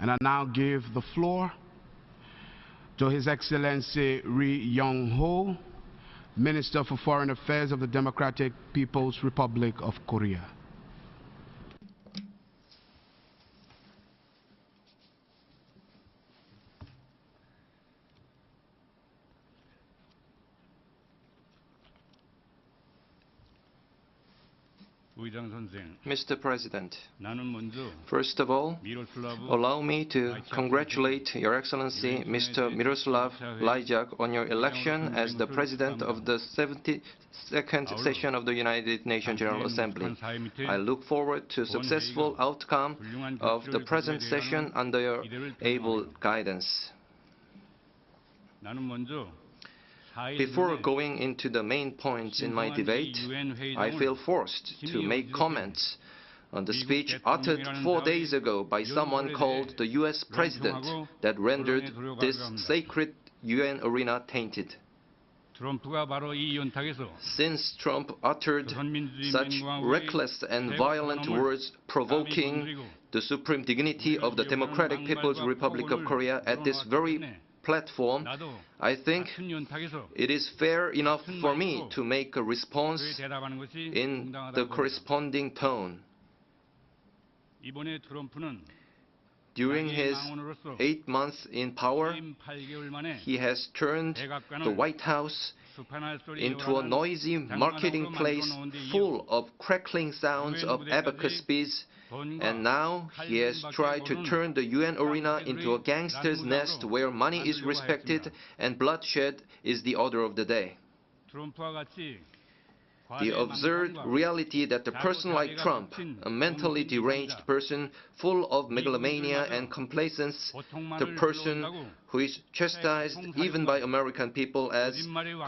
And I now give the floor to His Excellency Ri Yong Ho, Minister for Foreign Affairs of the Democratic People's Republic of Korea. Mr. President, first of all, allow me to congratulate Your Excellency Mr. Miroslav Lajčák on your election as the President of the 72nd session of the United Nations General Assembly. I look forward to successful outcome of the present session under your able guidance. Before going into the main points in my debate, I feel forced to make comments on the speech uttered 4 days ago by someone called the US President that rendered this sacred UN arena tainted. Since Trump uttered such reckless and violent words provoking the supreme dignity of the Democratic People's Republic of Korea at this very platform, I think it is fair enough for me to make a response in the corresponding tone. During his 8 months in power, he has turned the White House into a noisy marketing place full of crackling sounds of abacus beats, and now he has tried to turn the UN arena into a gangster's nest where money is respected and bloodshed is the order of the day. The absurd reality that a person like Trump, a mentally deranged person full of megalomania and complacence, the person who is chastised even by American people as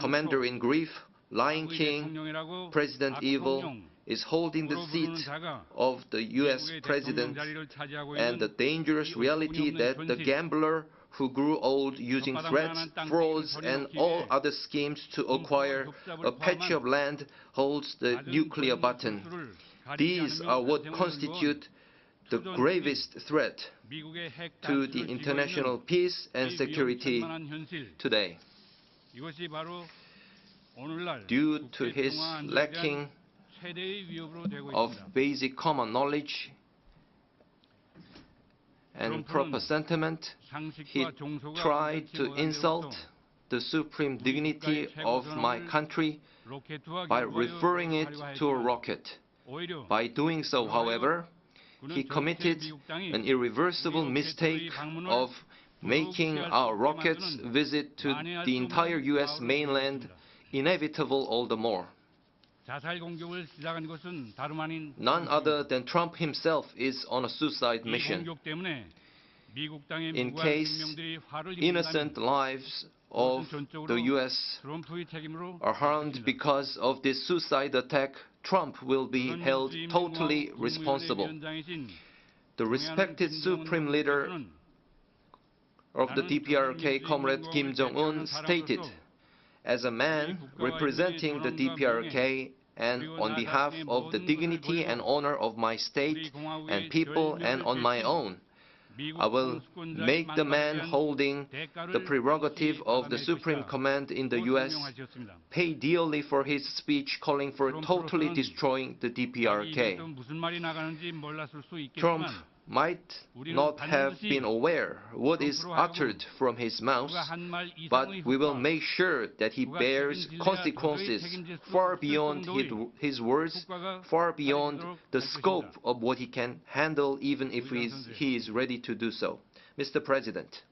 Commander-in-Chief, Lion King, President Evil, is holding the seat of the US President, and the dangerous reality that the gambler who grew old using threats, frauds, and all other schemes to acquire a patch of land holds the nuclear button. These are what constitute the gravest threat to the international peace and security today. Due to his lacking of basic common knowledge and proper sentiment, he tried to insult the supreme dignity of my country by referring it to a rocket. By doing so, however, he committed an irreversible mistake of making our rocket's visit to the entire US mainland inevitable all the more. None other than Trump himself is on a suicide mission. In case innocent lives of the US are harmed because of this suicide attack, Trump will be held totally responsible. The respected supreme leader of the DPRK, Comrade Kim Jong-un, stated, "As a man representing the DPRK and on behalf of the dignity and honor of my state and people and on my own, I will make the man holding the prerogative of the supreme command in the US pay dearly for his speech calling for totally destroying the DPRK." Trump might not have been aware what is uttered from his mouth, but we will make sure that he bears consequences far beyond his words, far beyond the scope of what he can handle, even if he is ready to do so. Mr. President,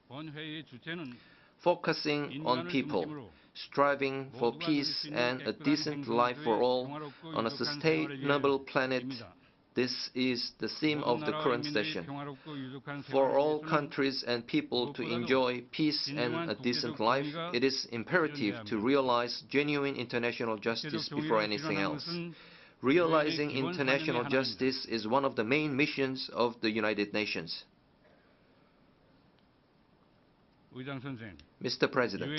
focusing on people, striving for peace and a decent life for all on a sustainable planet, this is the theme of the current session. For all countries and people to enjoy peace and a decent life, it is imperative to realize genuine international justice before anything else. Realizing international justice is one of the main missions of the United Nations. Mr. President,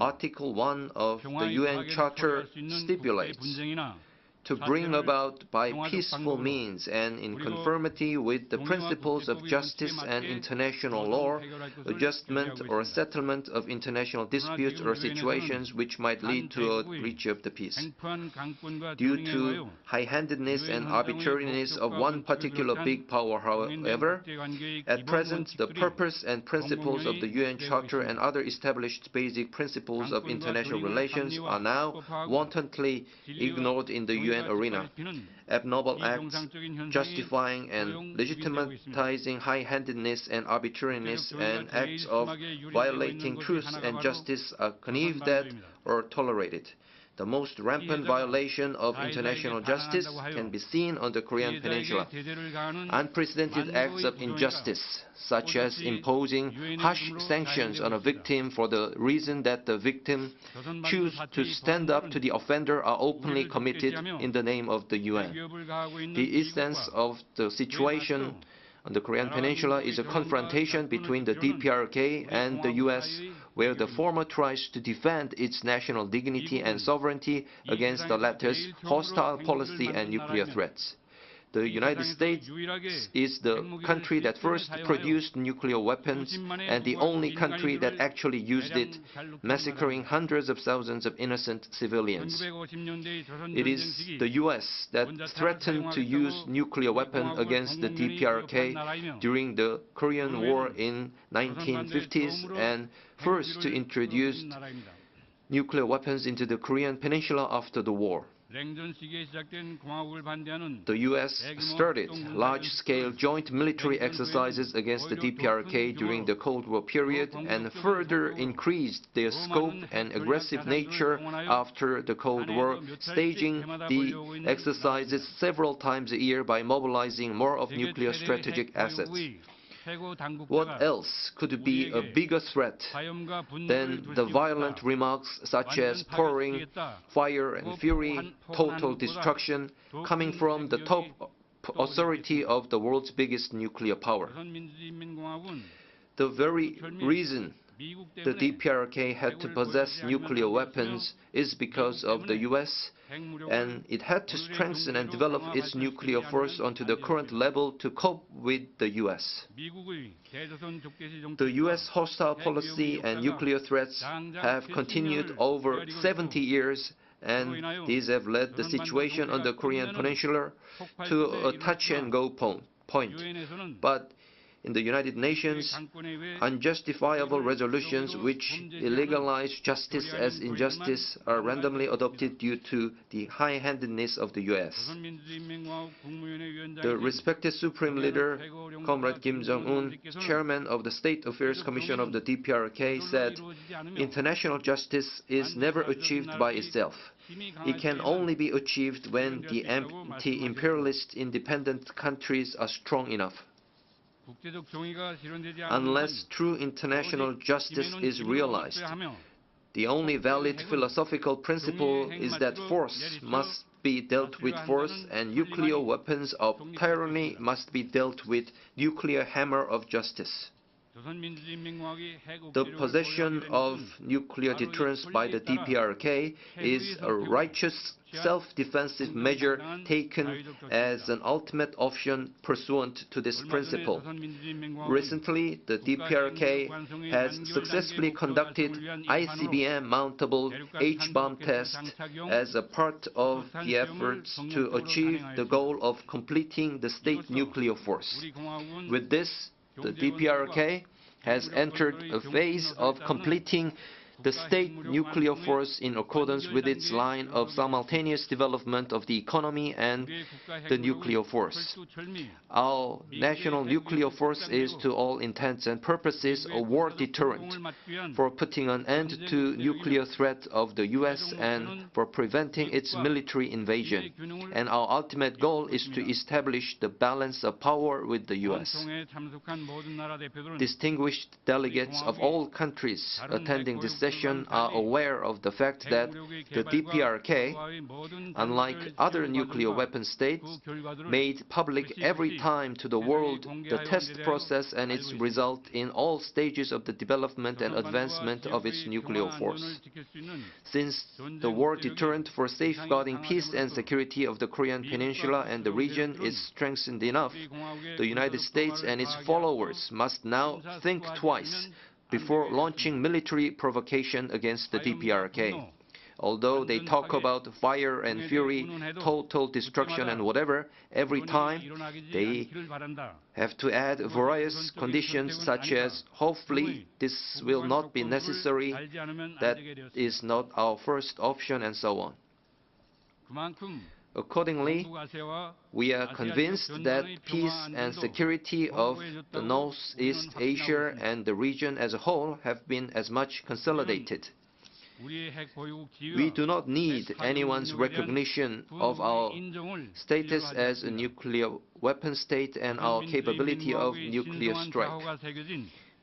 Article 1 of the UN Charter stipulates to bring about by peaceful means and in conformity with the principles of justice and international law, adjustment or settlement of international disputes or situations which might lead to a breach of the peace. Due to high-handedness and arbitrariness of one particular big power, however, at present the purpose and principles of the UN Charter and other established basic principles of international relations are now wantonly ignored in the UN arena. Abnormal acts justifying and legitimatizing high-handedness and arbitrariness and acts of violating truth and justice are connived at or tolerated. The most rampant violation of international justice can be seen on the Korean Peninsula. Unprecedented acts of injustice, such as imposing harsh sanctions on a victim for the reason that the victim chooses to stand up to the offender, are openly committed in the name of the UN. The essence of the situation on the Korean Peninsula is a confrontation between the DPRK and the US, where the former tries to defend its national dignity and sovereignty against the latter's hostile policy and nuclear threats. The United States is the country that first produced nuclear weapons and the only country that actually used it, massacring hundreds of thousands of innocent civilians. It is the US that threatened to use nuclear weapons against the DPRK during the Korean War in 1950s and first to introduce nuclear weapons into the Korean Peninsula after the war. The U.S. started large-scale joint military exercises against the DPRK during the Cold War period and further increased their scope and aggressive nature after the Cold War, staging the exercises several times a year by mobilizing more of nuclear strategic assets. What else could be a bigger threat than the violent remarks such as pouring fire and fury, total destruction, coming from the top authority of the world's biggest nuclear power? The very reason the DPRK had to possess nuclear weapons is because of the US, and it had to strengthen and develop its nuclear force onto the current level to cope with the US. The US hostile policy and nuclear threats have continued over 70 years, and these have led the situation on the Korean Peninsula to a touch-and-go point. But in the United Nations, unjustifiable resolutions which illegalize justice as injustice are randomly adopted due to the high-handedness of the US. The respected Supreme Leader, Comrade Kim Jong-un, chairman of the State Affairs Commission of the DPRK, said, "International justice is never achieved by itself. It can only be achieved when the anti-imperialist independent countries are strong enough. Unless true international justice is realized, the only valid philosophical principle is that force must be dealt with force and nuclear weapons of tyranny must be dealt with nuclear hammer of justice." The possession of nuclear deterrence by the DPRK is a righteous self-defensive measure taken as an ultimate option pursuant to this principle. Recently, the DPRK has successfully conducted ICBM-mountable H-bomb test as a part of the efforts to achieve the goal of completing the state nuclear force. With this, the DPRK has entered a phase of completing the state nuclear force in accordance with its line of simultaneous development of the economy and the nuclear force. Our national nuclear force is, to all intents and purposes, a war deterrent for putting an end to nuclear threat of the US and for preventing its military invasion. And our ultimate goal is to establish the balance of power with the US. Distinguished delegates of all countries attending this session are aware of the fact that the DPRK, unlike other nuclear weapon states, made public every time to the world the test process and its result in all stages of the development and advancement of its nuclear force. Since the war deterrent for safeguarding peace and security of the Korean Peninsula and the region is strengthened enough, the United States and its followers must now think twice before launching military provocation against the DPRK. Although they talk about fire and fury, total destruction and whatever, every time they have to add various conditions such as, hopefully this will not be necessary, that is not our first option, and so on. Accordingly, we are convinced that peace and security of the Northeast Asia and the region as a whole have been as much consolidated. We do not need anyone's recognition of our status as a nuclear weapon state and our capability of nuclear strike.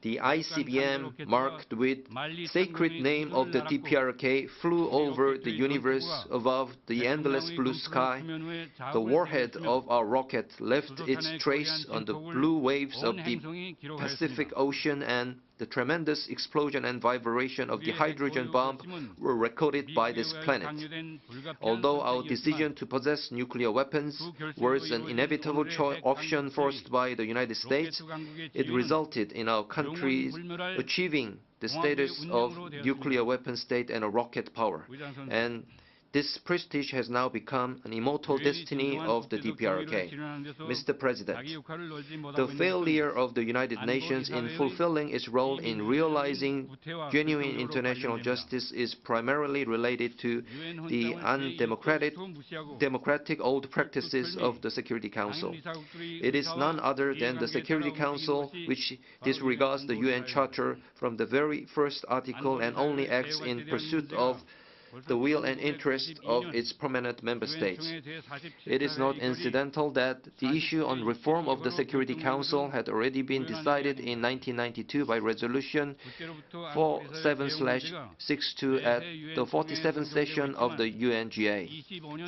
The ICBM, marked with sacred name of the DPRK, flew over the universe above the endless blue sky. The warhead of our rocket left its trace on the blue waves of the Pacific Ocean, and the tremendous explosion and vibration of the hydrogen bomb were recorded by this planet. Although our decision to possess nuclear weapons was an inevitable option forced by the United States, it resulted in our country achieving the status of nuclear weapon state and a rocket power. And this prestige has now become an immortal destiny of the DPRK. Mr. President, the failure of the United Nations in fulfilling its role in realizing genuine international justice is primarily related to the undemocratic old practices of the Security Council. It is none other than the Security Council which disregards the UN Charter from the very first article and only acts in pursuit of the will and interest of its permanent member states. It is not incidental that the issue on reform of the Security Council had already been decided in 1992 by Resolution 47/62 at the 47th session of the UNGA.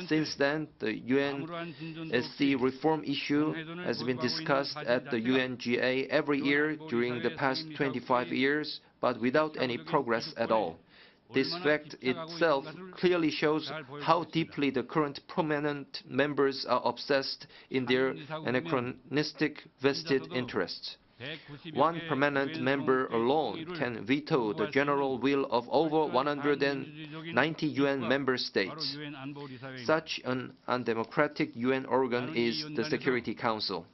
Since then, the UNSC reform issue has been discussed at the UNGA every year during the past 25 years, but without any progress at all. This fact itself clearly shows how deeply the current prominent members are obsessed in their anachronistic vested interests. One permanent member alone can veto the general will of over 190 UN member states. Such an undemocratic UN organ is the Security Council.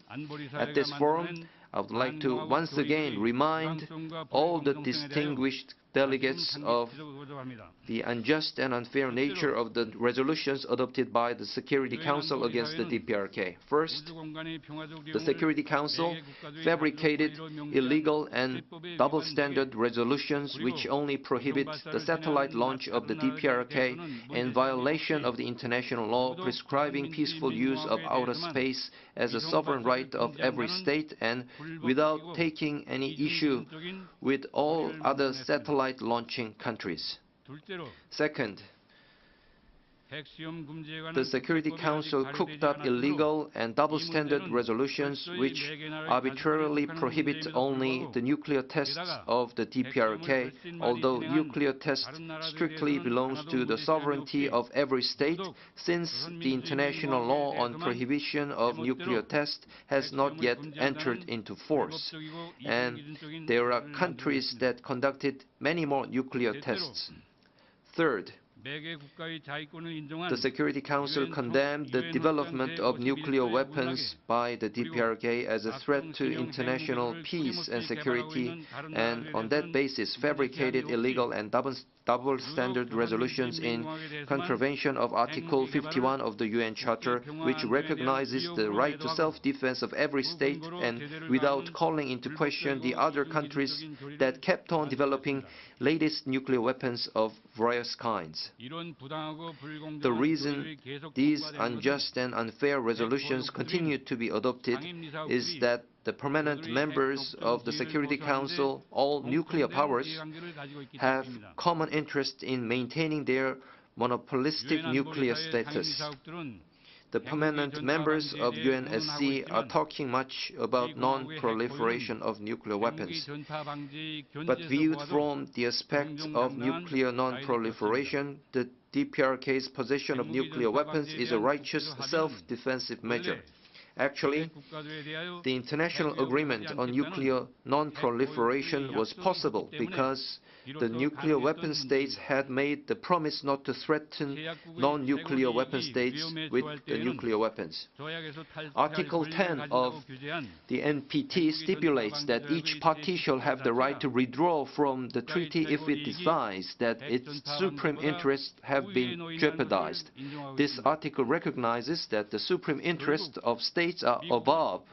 At this forum, I would like to once again remind all the distinguished delegates of the unjust and unfair nature of the resolutions adopted by the Security Council against the DPRK. First, the Security Council fabricated illegal and double-standard resolutions which only prohibit the satellite launch of the DPRK in violation of the international law prescribing peaceful use of outer space as a sovereign right of every state, and without taking any issue with all other satellite launching countries. Second, the Security Council cooked up illegal and double-standard resolutions which arbitrarily prohibit only the nuclear tests of the DPRK, although nuclear test strictly belongs to the sovereignty of every state, since the international law on prohibition of nuclear tests has not yet entered into force, and there are countries that conducted many more nuclear tests. Third, the Security Council condemned the development of nuclear weapons by the DPRK as a threat to international peace and security, and on that basis fabricated illegal and double-standard resolutions in contravention of Article 51 of the UN Charter, which recognizes the right to self-defense of every state, and without calling into question the other countries that kept on developing latest nuclear weapons of various kinds. The reason these unjust and unfair resolutions continue to be adopted is that the permanent members of the Security Council, all nuclear powers, have common interest in maintaining their monopolistic nuclear status. The permanent members of UNSC are talking much about non-proliferation of nuclear weapons. But viewed from the aspect of nuclear non-proliferation, the DPRK's possession of nuclear weapons is a righteous self-defensive measure. Actually, the international agreement on nuclear non-proliferation was possible because the nuclear weapon states had made the promise not to threaten non-nuclear weapon states with the nuclear weapons. Article 10 of the NPT stipulates that each party shall have the right to withdraw from the treaty if it decides that its supreme interests have been jeopardized. This article recognizes that the supreme interests of states are above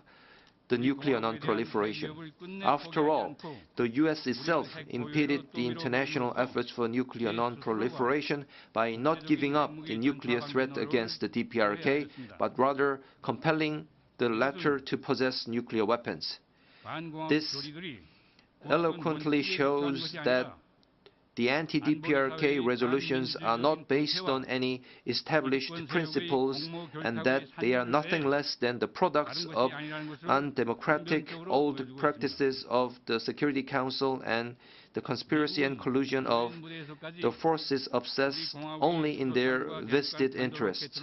the nuclear non-proliferation. After all, the U.S. itself impeded the international efforts for nuclear non-proliferation by not giving up the nuclear threat against the DPRK, but rather compelling the latter to possess nuclear weapons. This eloquently shows that the anti-DPRK resolutions are not based on any established principles and that they are nothing less than the products of undemocratic old practices of the Security Council and the conspiracy and collusion of the forces obsessed only in their vested interests.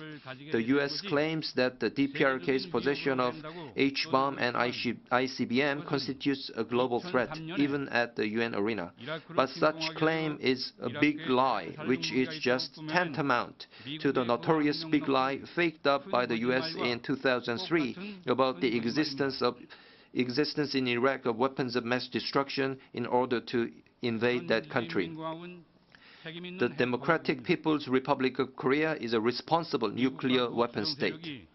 The U.S. claims that the DPRK's possession of H-bomb and ICBM constitutes a global threat, even at the UN arena. But such claim is a big lie, which is just tantamount to the notorious big lie faked up by the U.S. in 2003 about the existence in Iraq of weapons of mass destruction in order to invade that country. The Democratic People's Republic of Korea is a responsible nuclear weapon state.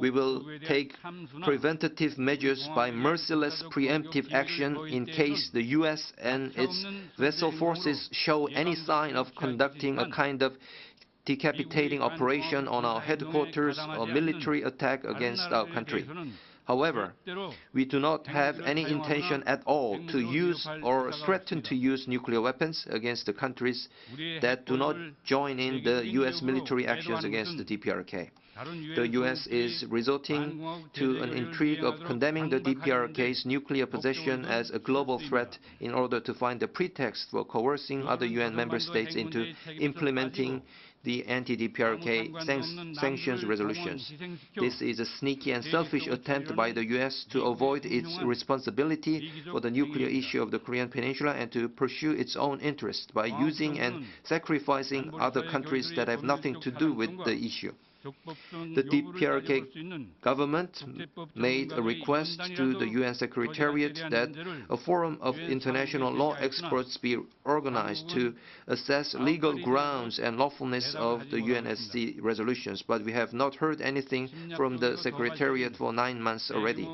We will take preventative measures by merciless preemptive action in case the U.S. and its vessel forces show any sign of conducting a kind of decapitating operation on our headquarters or military attack against our country. However, we do not have any intention at all to use or threaten to use nuclear weapons against the countries that do not join in the U.S. military actions against the DPRK. The U.S. is resorting to an intrigue of condemning the DPRK's nuclear possession as a global threat in order to find a pretext for coercing other UN member states into implementing the anti-DPRK sanctions resolutions. This is a sneaky and selfish attempt by the U.S. to avoid its responsibility for the nuclear issue of the Korean Peninsula and to pursue its own interest by using and sacrificing other countries that have nothing to do with the issue. The DPRK government made a request to the UN Secretariat that a forum of international law experts be organized to assess legal grounds and lawfulness of the UNSC resolutions, but we have not heard anything from the Secretariat for 9 months already.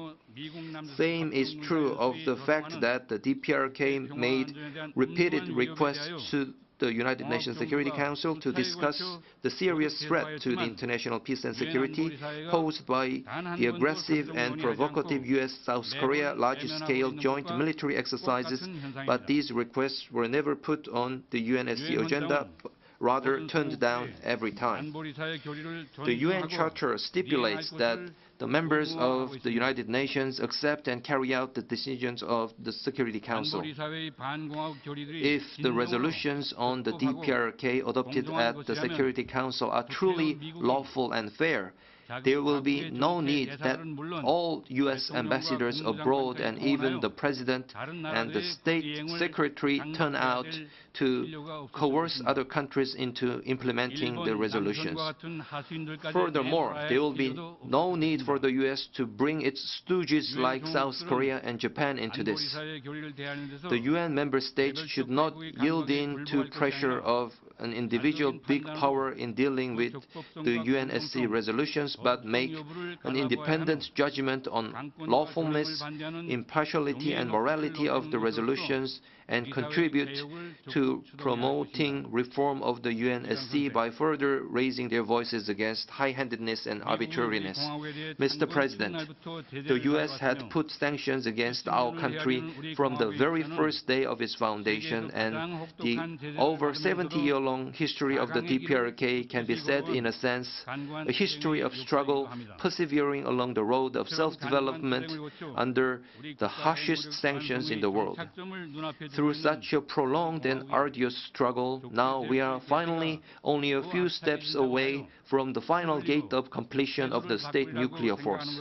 Same is true of the fact that the DPRK made repeated requests to the United Nations Security Council to discuss the serious threat to the international peace and security posed by the aggressive and provocative U.S.-South Korea large-scale joint military exercises, but these requests were never put on the UNSC agenda, rather turned down every time. The UN Charter stipulates that the members of the United Nations accept and carry out the decisions of the Security Council. If the resolutions on the DPRK adopted at the Security Council are truly lawful and fair, there will be no need that all U.S. ambassadors abroad and even the President and the State Secretary turn out to coerce other countries into implementing the resolutions. Furthermore, there will be no need for the U.S. to bring its stooges like South Korea and Japan into this. The UN member states should not yield in to pressure of an individual big power in dealing with the UNSC resolutions, but make an independent judgment on lawfulness, impartiality and morality of the resolutions, and contribute to promoting reform of the UNSC by further raising their voices against high-handedness and arbitrariness. Mr. President, the U.S. had put sanctions against our country from the very first day of its foundation, and the over 70-year-long history of the DPRK can be said, in a sense, a history of struggle, persevering along the road of self-development under the harshest sanctions in the world. Through such a prolonged and arduous struggle, now we are finally only a few steps away from the final gate of completion of the state nuclear force.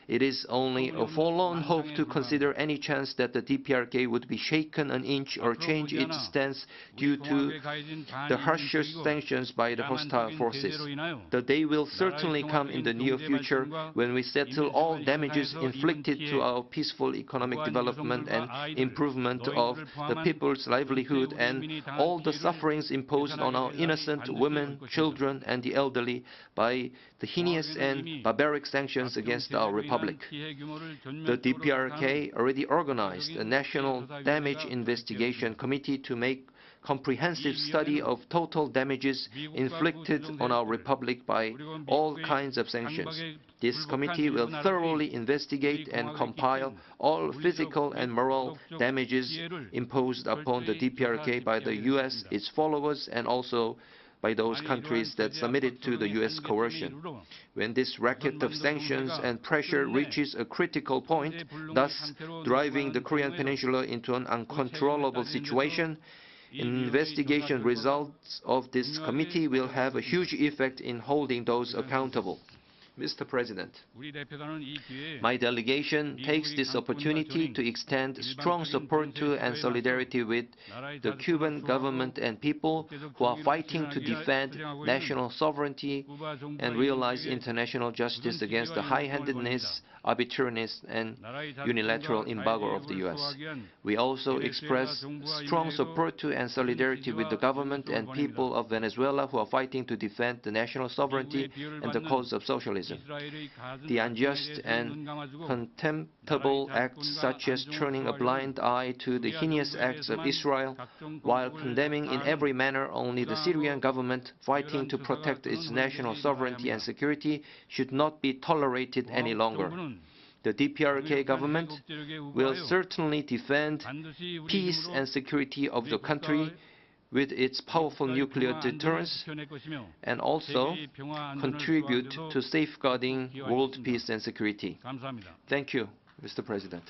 It is only a forlorn hope to consider any chance that the DPRK would be shaken an inch or change its stance due to the harshest sanctions by the hostile forces. The day will certainly come in the near future when we settle all damages inflicted to our peaceful economic development and improvement of the people's livelihood, and all the sufferings imposed on our innocent women, children, and the elderly by the heinous and barbaric sanctions against our republic. The DPRK already organized a national damage investigation committee to make comprehensive study of total damages inflicted on our republic by all kinds of sanctions. This committee will thoroughly investigate and compile all physical and moral damages imposed upon the DPRK by the U.S., its followers, and also by those countries that submitted to the U.S. coercion. When this racket of sanctions and pressure reaches a critical point, thus driving the Korean Peninsula into an uncontrollable situation, investigation results of this committee will have a huge effect in holding those accountable. Mr. President, my delegation takes this opportunity to extend strong support to and solidarity with the Cuban government and people who are fighting to defend national sovereignty and realize international justice against the high-handedness, arbitrariness, and unilateral embargo of the U.S. We also express strong support to and solidarity with the government and people of Venezuela who are fighting to defend the national sovereignty and the cause of socialism. The unjust and contemptible acts such as turning a blind eye to the heinous acts of Israel, while condemning in every manner only the Syrian government fighting to protect its national sovereignty and security, should not be tolerated any longer. The DPRK government will certainly defend peace and security of the country with its powerful nuclear deterrence, and also contribute to safeguarding world peace and security. Thank you, Mr. President.